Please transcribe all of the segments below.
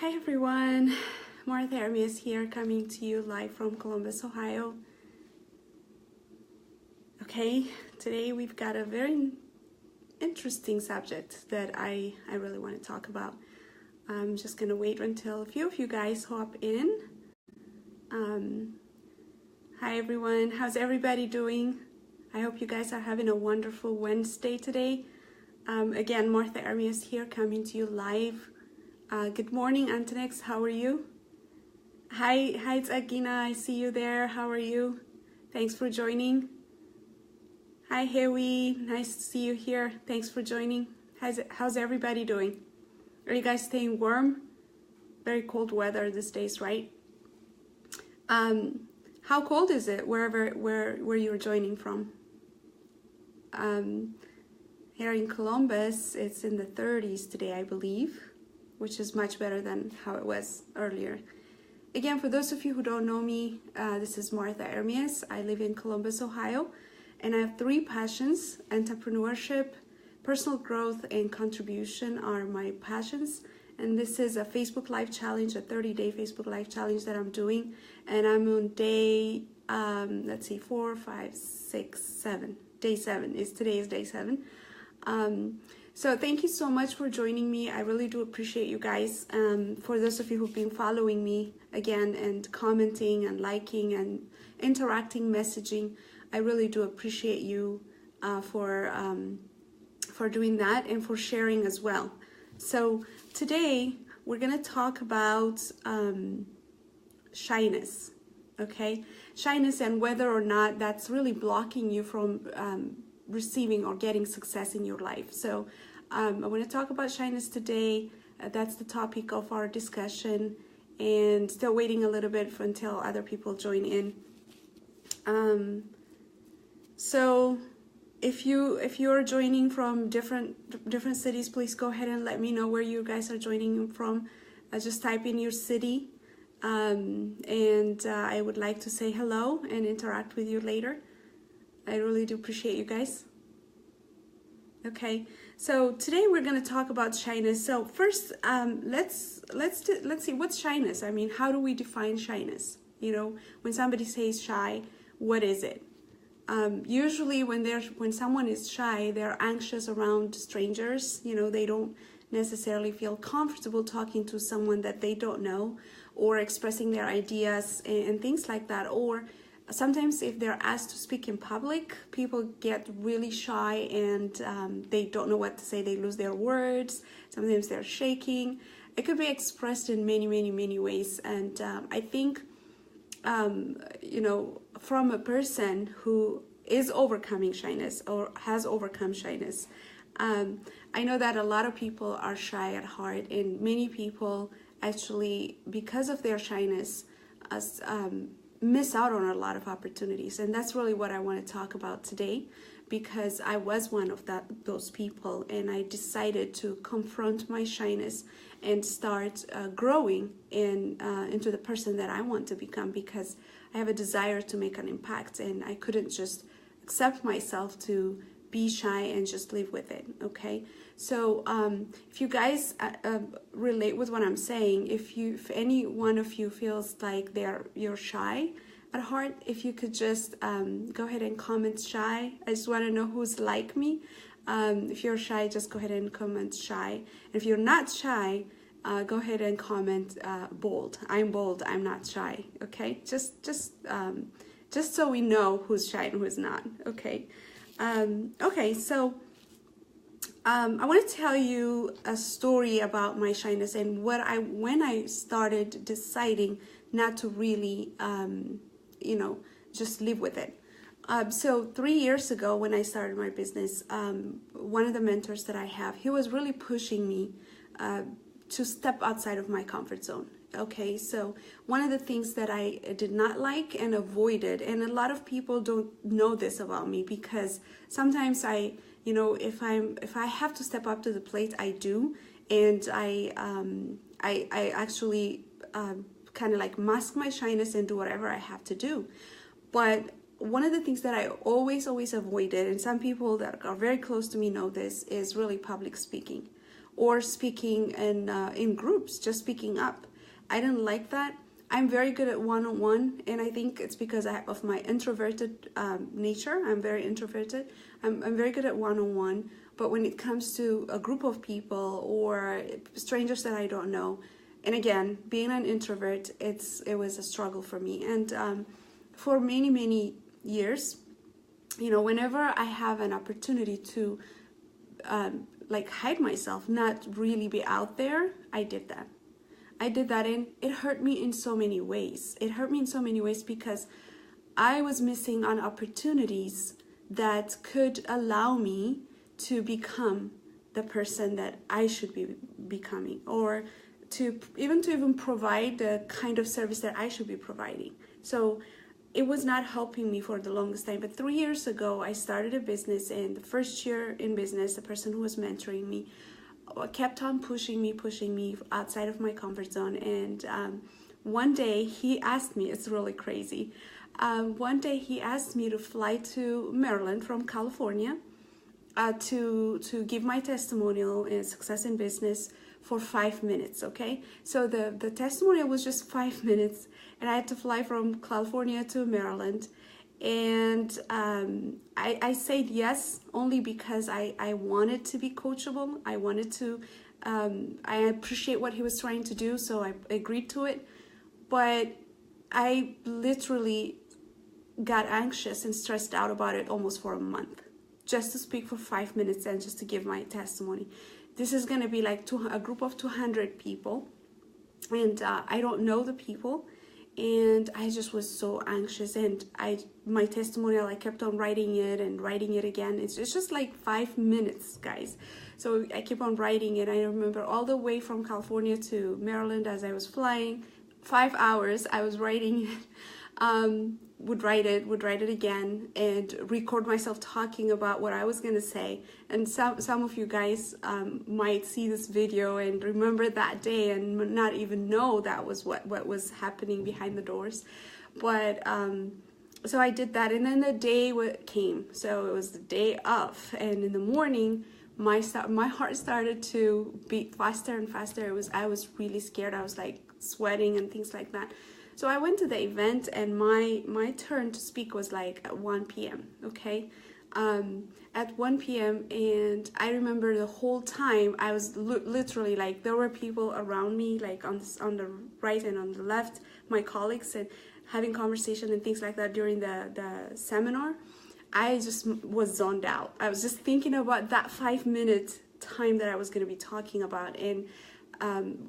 Hi everyone, Ermias here, coming to you live from Columbus, Ohio. Okay, today we've got a very interesting subject that I really want to talk about. I'm just gonna wait until a few of you guys hop in. Hi everyone, how's everybody doing? I hope you guys are having a wonderful Wednesday today. Again, Ermias here, coming to you live. Good morning, Antonex. How are you? Hi, it's Agina. I see you there. How are you? Thanks for joining. Hi, Hewi. Nice to see you here. Thanks for joining. How's everybody doing? Are you guys staying warm? Very cold weather these days, right? How cold is it where you're joining from? Here in Columbus, it's in the 30s today, I believe, which is much better than how it was earlier. Again, for those of you who don't know me, this is Ermias. I live in Columbus, Ohio, and I have three passions: entrepreneurship, personal growth, and contribution are my passions. And this is a Facebook Live challenge, a 30-day Facebook Live challenge that I'm doing, and I'm on day, let's see, 4, 5, 6, 7. Day 7 today is day 7. So thank you so much for joining me. I really do appreciate you guys. For those of you who've been following me again and commenting and liking and interacting, messaging, I really do appreciate you for doing that and for sharing as well. So today we're going to talk about shyness, okay? Shyness and whether or not that's really blocking you from receiving or getting success in your life. So I want to talk about shyness today. That's the topic of our discussion, and still waiting a little bit until other people join in. So if you're joining from different cities, please go ahead and let me know where you guys are joining from. Just type in your city, and I would like to say hello and interact with you later. I really do appreciate you guys. Okay, so today we're going to talk about shyness. So first, let's see, what's shyness? I mean, how do we define shyness? You know, when somebody says shy, what is it? Usually when someone is shy, they're anxious around strangers. You know, they don't necessarily feel comfortable talking to someone that they don't know, or expressing their ideas and things like that. Or sometimes if they're asked to speak in public, people get really shy and they don't know what to say. They lose their words. Sometimes they're shaking. It could be expressed in many ways. And I think, you know, from a person who is overcoming shyness or has overcome shyness, I know that a lot of people are shy at heart, and many people actually, because of their shyness, miss out on a lot of opportunities. And that's really what I want to talk about today, because I was one of those people, and I decided to confront my shyness and start growing into the person that I want to become, because I have a desire to make an impact, and I couldn't just accept myself to be shy and just live with it. Okay, so if you guys relate with what I'm saying, if any one of you feels like you're shy at heart, if you could just go ahead and comment shy. I just want to know who's like me. If you're shy, just go ahead and comment shy. And if you're not shy, go ahead and comment bold. I'm bold. I'm not shy. Okay, just so we know who's shy and who's not. Okay. Okay, so I want to tell you a story about my shyness and when I started deciding not to really, you know, just live with it. So 3 years ago, when I started my business, one of the mentors that I have, he was really pushing me to step outside of my comfort zone. Okay, so one of the things that I did not like and avoided, and a lot of people don't know this about me, because sometimes you know, if I have to step up to the plate, I do, and I actually kind of like mask my shyness and do whatever I have to do. But one of the things that I always avoided, and some people that are very close to me know this, is really public speaking, or speaking in groups, just speaking up. I didn't like that. I'm very good at one-on-one, and I think it's because of my introverted nature. I'm very introverted. I'm very good at one-on-one, but when it comes to a group of people or strangers that I don't know, and again, being an introvert, it was a struggle for me. And for many years, whenever I have an opportunity to like hide myself, not really be out there, I did that. And it hurt me in so many ways. It hurt me in so many ways because I was missing on opportunities that could allow me to become the person that I should be becoming, or to even provide the kind of service that I should be providing. So it was not helping me for the longest time. But 3 years ago, I started a business, and the first year in business, the person who was mentoring me kept on pushing me outside of my comfort zone. And one day he asked me, it's really crazy. One day he asked me to fly to Maryland from California to give my testimonial in success in business for 5 minutes. Okay, so the testimonial was just 5 minutes, and I had to fly from California to Maryland. And I said yes only because I wanted to be coachable. I wanted to, I appreciate what he was trying to do, so I agreed to it. But I literally got anxious and stressed out about it almost for a month, just to speak for 5 minutes and just to give my testimony. This is going to be like a group of 200 people, and I don't know the people. And I just was so anxious, and my testimonial, I kept on writing it and writing it again. It's just like 5 minutes, guys. So I keep on writing it. I remember all the way from California to Maryland as I was flying, 5 hours, I was writing it. Would write it again, and record myself talking about what I was going to say. And some of you guys might see this video and remember that day and not even know that was what was happening behind the doors. But so I did that, and then the day came. So it was the day of, and in the morning, my heart started to beat faster and faster. I was really scared. I was like sweating and things like that. So I went to the event, and my turn to speak was like at 1 p.m. Okay, at 1 p.m. and I remember the whole time I was literally like, there were people around me, like on the right and on the left, my colleagues, and having conversation and things like that during the seminar. I just was zoned out. I was just thinking about that 5 minute time that I was going to be talking about. And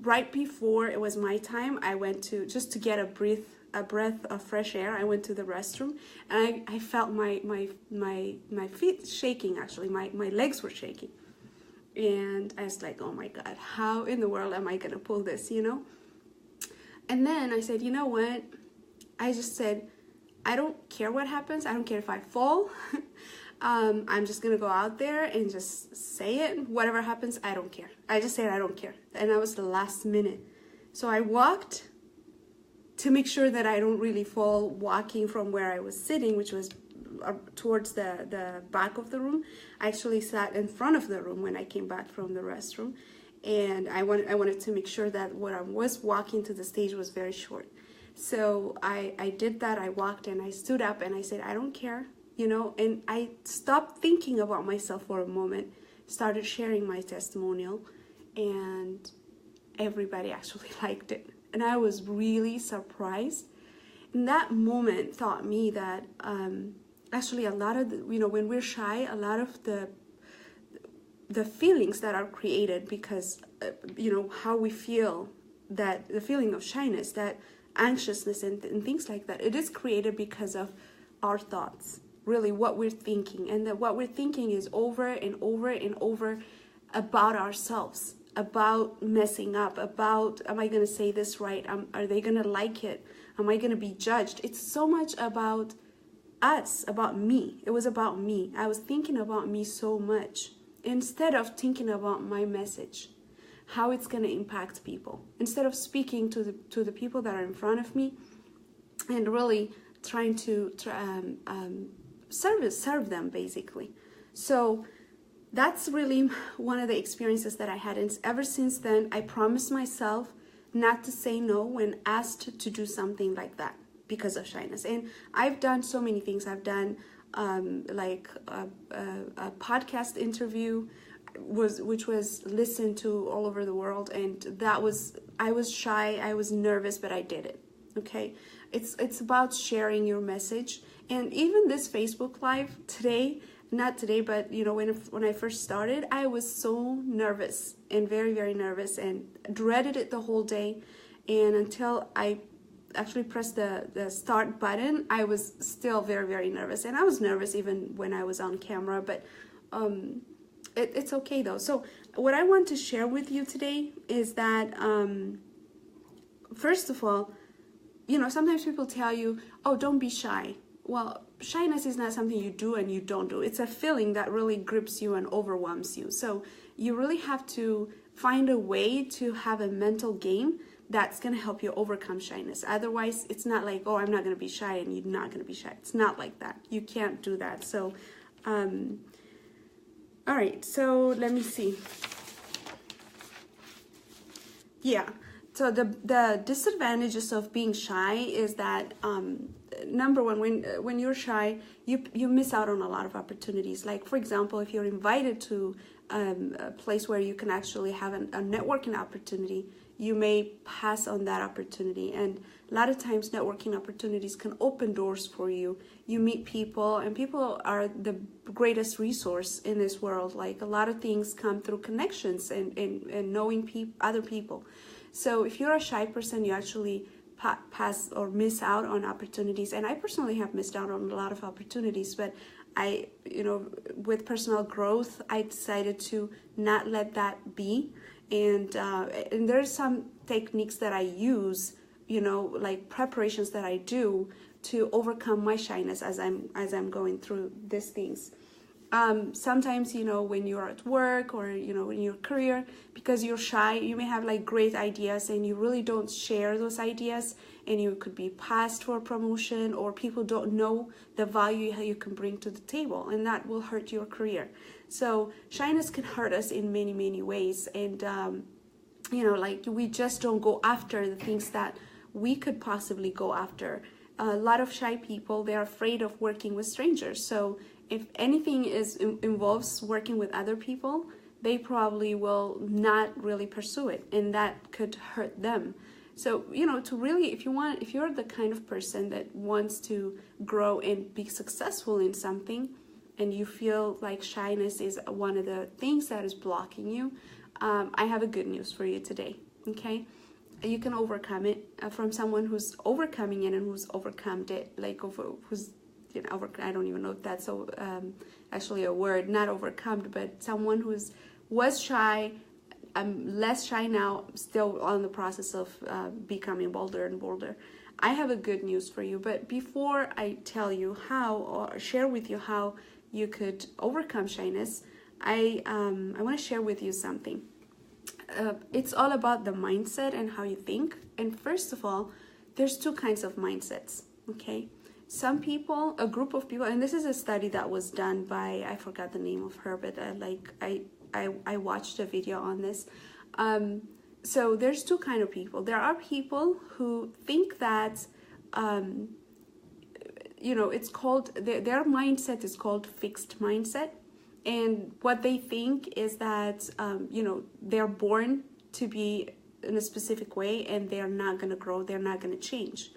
right before it was my time, I went to, just to get a breath of fresh air, I went to the restroom, and I felt my feet shaking. Actually, my legs were shaking, and I was like, oh my God, how in the world am I gonna pull this, And then I said, you know what? I just said, I don't care what happens. I don't care if I fall. I'm just gonna go out there and just say it. Whatever happens, I don't care. I just said I don't care. And that was the last minute. So I walked to make sure that I don't really fall, walking from where I was sitting, which was towards the back of the room. I actually sat in front of the room when I came back from the restroom. And I wanted to make sure that when I was walking to the stage was very short. So I did that. I walked and I stood up and I said, I don't care. And I stopped thinking about myself for a moment, started sharing my testimonial, and everybody actually liked it. And I was really surprised. And that moment taught me that actually a lot of, when we're shy, a lot of the feelings that are created because, how we feel, that the feeling of shyness, that anxiousness and things like that, it is created because of our thoughts. Really what we're thinking, and that what we're thinking is over and over and over about ourselves, about messing up, about, am I going to say this right? Are they going to like it? Am I going to be judged? It's so much about us, about me. It was about me. I was thinking about me so much instead of thinking about my message, how it's going to impact people. Instead of speaking to the people that are in front of me and really trying to serve them, basically. So that's really one of the experiences that I had. And ever since then, I promised myself not to say no when asked to do something like that because of shyness. And I've done so many things. I've done like a podcast interview which was listened to all over the world, and I was shy, I was nervous, but I did it. Okay, it's about sharing your message. And even this Facebook Live today, not today, but when I first started, I was so nervous and very, very nervous and dreaded it the whole day. And until I actually pressed the start button, I was still very, very nervous. And I was nervous even when I was on camera, but it's okay though. So what I want to share with you today is that, first of all, sometimes people tell you, oh, don't be shy. Well, shyness is not something you do and you don't do. It's a feeling that really grips you and overwhelms you. So you really have to find a way to have a mental game that's going to help you overcome shyness. Otherwise, it's not like, oh, I'm not going to be shy and you're not going to be shy. It's not like that. You can't do that. So, all right. So let me see. Yeah. So the disadvantages of being shy is that, number one, when you're shy, you miss out on a lot of opportunities. Like, for example, if you're invited to a place where you can actually have a networking opportunity, you may pass on that opportunity. And a lot of times networking opportunities can open doors for you. You meet people, and people are the greatest resource in this world. Like, a lot of things come through connections and knowing other people. So if you're a shy person, you actually pass or miss out on opportunities. And I personally have missed out on a lot of opportunities, but with personal growth, I decided to not let that be. And there's some techniques that I use, like preparations that I do to overcome my shyness as I'm going through these things. Sometimes, when you're at work or, in your career, because you're shy, you may have like great ideas and you really don't share those ideas, and you could be passed for promotion, or people don't know the value you can bring to the table, and that will hurt your career. So shyness can hurt us in many, many ways. And, like, we just don't go after the things that we could possibly go after. A lot of shy people, they're afraid of working with strangers. So if anything involves working with other people, they probably will not really pursue it, and that could hurt them. So, to really, if you're the kind of person that wants to grow and be successful in something, and you feel like shyness is one of the things that is blocking you, I have a good news for you today, okay? You can overcome it from someone who's overcoming it and who's overcome it, like who's, I don't even know if that's actually a word, not overcome, but someone was shy, less shy now, still on the process of becoming bolder and bolder. I have a good news for you, but before I tell you how, or share with you how you could overcome shyness, I want to share with you something. It's all about the mindset and how you think. And first of all, there's two kinds of mindsets, okay? Some people, a group of people, and this is a study that was done by, I forgot the name of her, but I watched a video on this. So there's two kinds of people. There are people who think that, it's called, their mindset is called fixed mindset. And what they think is that, they're born to be in a specific way, and they're not going to grow, they're not going to change.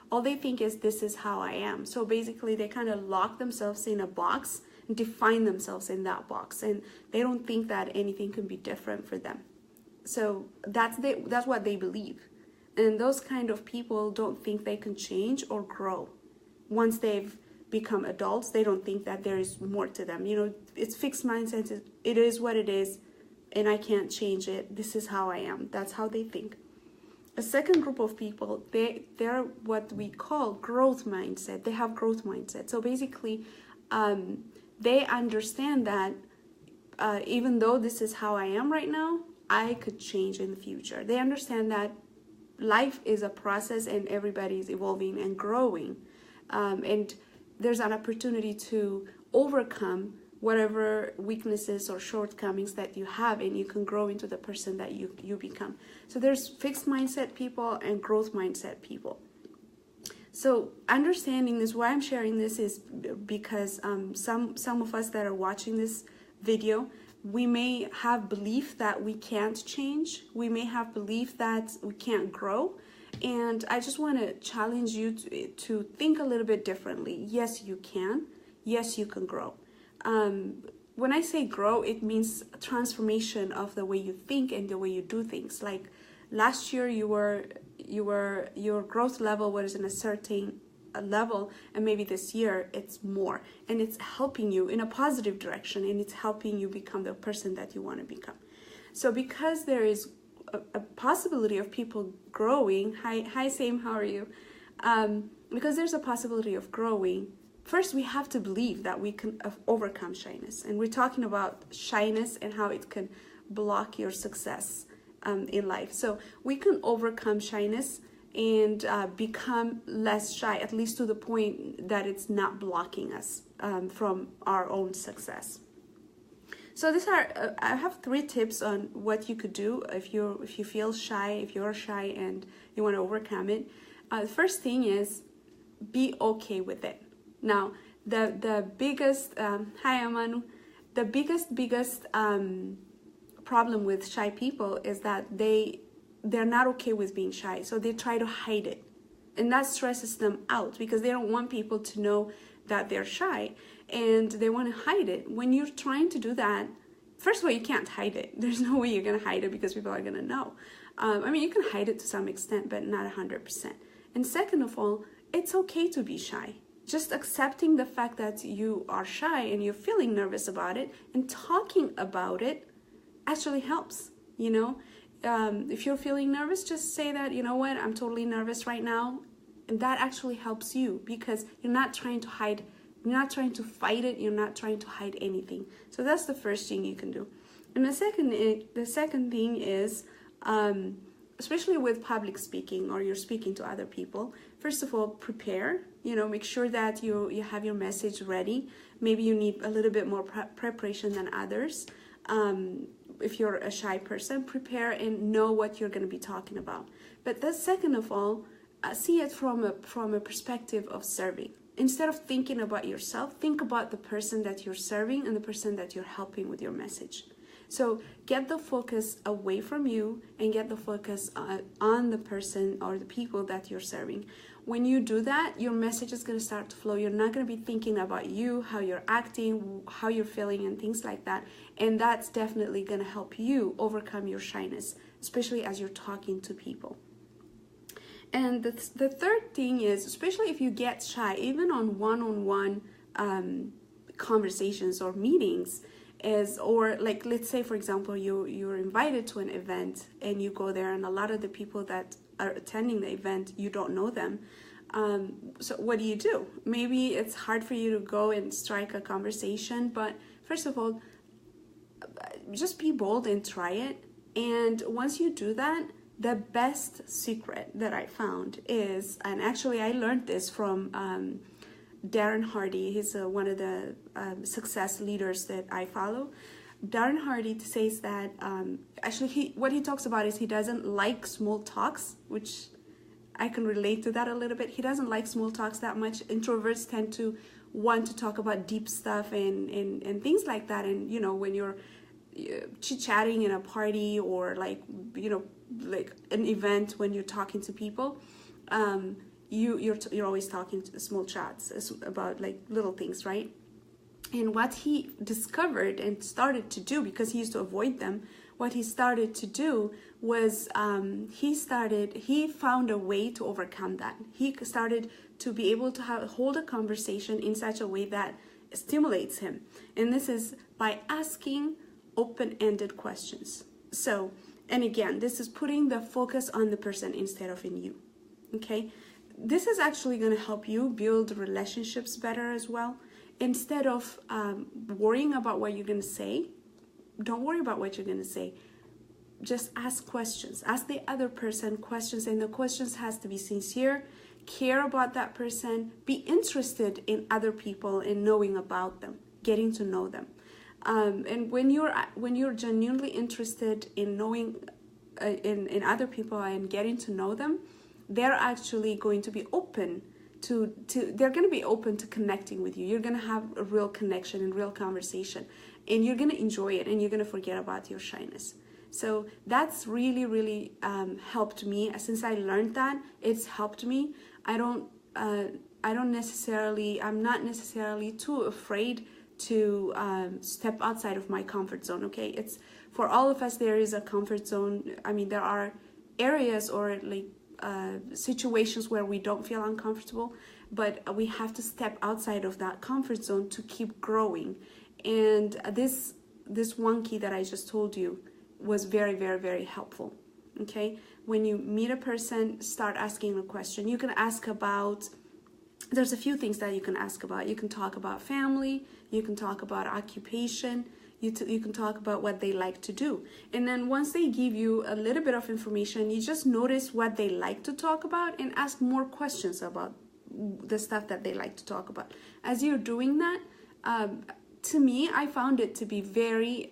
All they think is, this is how I am. So basically they kind of lock themselves in a box and define themselves in that box, and they don't think that anything can be different for them. So that's what they believe. And those kind of people don't think they can change or grow. Once they've become adults, they don't think that there is more to them. It's fixed mindset. It is what it is, and I can't change it. This is how I am. That's how they think. A second group of people, they're what we call growth mindset. They have growth mindset. So basically, they understand that even though this is how I am right now, I could change in the future. They understand that life is a process and everybody is evolving and growing. And there's an opportunity to overcome whatever weaknesses or shortcomings that you have, and you can grow into the person that you become. So there's fixed mindset people and growth mindset people. So understanding this, why I'm sharing this is because some of us that are watching this video, we may have belief that we can't change. We may have belief that we can't grow. And I just want to challenge you to think a little bit differently. Yes, you can. Yes, you can grow. When I say grow, it means a transformation of the way you think and the way you do things. Like last year, your growth level was in a certain level, and maybe this year it's more, and it's helping you in a positive direction, and it's helping you become the person that you want to become. So because there is a possibility of people growing, hi Sam, how are you? Because there's a possibility of growing, first we have to believe that we can overcome shyness. And we're talking about shyness and how it can block your success in life. So we can overcome shyness and become less shy, at least to the point that it's not blocking us from our own success. So I have 3 tips on what you could do if you feel shy, if you're shy and you want to overcome it. The first thing is be okay with it. Now, the biggest hi Amanu, the biggest problem with shy people is that they're not okay with being shy, so they try to hide it, and that stresses them out because they don't want people to know that they're shy, and they want to hide it. When you're trying to do that, first of all, you can't hide it. There's no way you're going to hide it because people are going to know. I mean, you can hide it to some extent, but not 100%. And second of all, it's okay to be shy. Just accepting the fact that you are shy and you're feeling nervous about it and talking about it actually helps, you know. If you're feeling nervous, just say that, you know what, I'm totally nervous right now. And that actually helps you because you're not trying to hide, you're not trying to fight it, you're not trying to hide anything. So that's the first thing you can do. And the second thing is, especially with public speaking or you're speaking to other people, first of all, prepare, you know, make sure that you have your message ready. Maybe you need a little bit more preparation than others. If you're a shy person, prepare and know what you're going to be talking about. But then second of all, see it from a perspective of serving. Instead of thinking about yourself, think about the person that you're serving and the person that you're helping with your message. So get the focus away from you and get the focus on the person or the people that you're serving. When you do that, your message is going to start to flow. You're not going to be thinking about you, how you're acting, how you're feeling, and things like that. And that's definitely going to help you overcome your shyness, especially as you're talking to people. And the third thing is, especially if you get shy, even on one-on-one conversations or meetings, or like, let's say, for example, you're invited to an event and you go there, and a lot of the people that are attending the event, you don't know them. So what do? Maybe it's hard for you to go and strike a conversation, but first of all, just be bold and try it. And once you do that, the best secret that I found is, and actually I learned this from Darren Hardy. He's one of the success leaders that I follow. Darren Hardy says that actually what he talks about is he doesn't like small talks, which I can relate to that a little bit. He doesn't like small talks that much. Introverts tend to want to talk about deep stuff and things like that. And you know, when you're chit-chatting in a party or like, you know, like an event, when you're talking to people, you're always talking to small chats about like little things, right? And what he discovered and started to do, because he used to avoid them, what he started to do was he found a way to overcome that. He started to be able to hold a conversation in such a way that stimulates him. And this is by asking open-ended questions. So, and again, this is putting the focus on the person instead of in you, okay? This is actually going to help you build relationships better as well. Instead of worrying about what you're going to say, don't worry about what you're going to say. Just ask questions. Ask the other person questions, and the questions has to be sincere. Care about that person. Be interested in other people and knowing about them. getting to know them. And when you're genuinely interested in knowing in other people and getting to know them, they're actually going to be open to connecting with you. You're going to have a real connection and real conversation, and you're going to enjoy it, and you're going to forget about your shyness. So that's really helped me. Since I learned that, it's helped me. I'm not necessarily too afraid to step outside of my comfort zone. Okay, it's for all of us, there is a comfort zone. I mean, there are areas or like situations where we don't feel uncomfortable, but we have to step outside of that comfort zone to keep growing. And this one key that I just told you was very helpful. Okay, when you meet a person, start asking a question. You can ask about, there's a few things that you can ask about. You can talk about family, you can talk about occupation, you can talk about what they like to do. And then once they give you a little bit of information, you just notice what they like to talk about and ask more questions about the stuff that they like to talk about. As you're doing that, to me, I found it to be very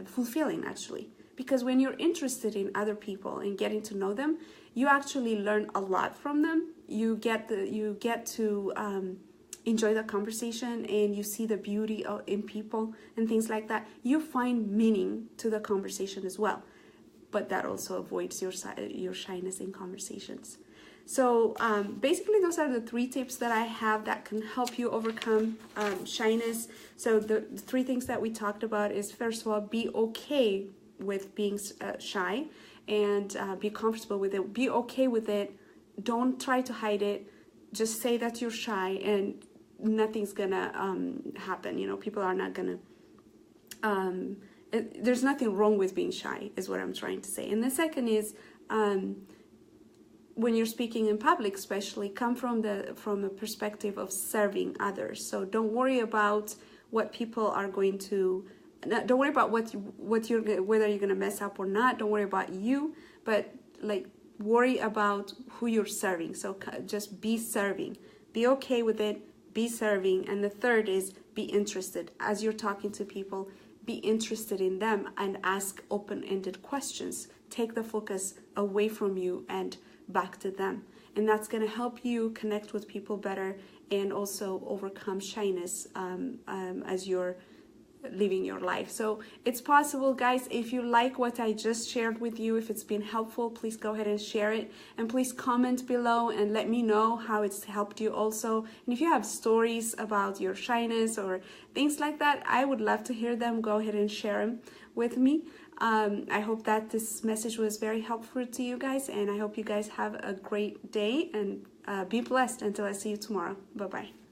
fulfilling, actually. Because when you're interested in other people and getting to know them, you actually learn a lot from them. You get to enjoy the conversation, and you see the beauty in people and things like that. You find meaning to the conversation as well, but that also avoids your shyness in conversations. So basically, those are the 3 tips that I have that can help you overcome shyness. So the 3 things that we talked about is, first of all, be okay with being shy, and be comfortable with it. Be okay with it. Don't try to hide it. Just say that you're shy, and nothing's gonna happen. You know, people are not gonna there's nothing wrong with being shy, is what I'm trying to say. And the second is, when you're speaking in public, especially, come from a perspective of serving others. So don't worry about what people are going to. Don't worry about whether you're gonna mess up or not. Don't worry about you, but like worry about who you're serving. So just be serving. Be okay with it. Be serving. And the third is be interested. As you're talking to people, be interested in them and ask open-ended questions. Take the focus away from you and back to them. And that's going to help you connect with people better and also overcome shyness as you're living your life. So it's possible, guys. If you like what I just shared with you, if it's been helpful, please go ahead and share it, and please comment below and let me know how it's helped you also. And if you have stories about your shyness or things like that, I would love to hear them. Go ahead and share them with me. I hope that this message was very helpful to you guys, and I hope you guys have a great day, and be blessed until I see you tomorrow. Bye-bye.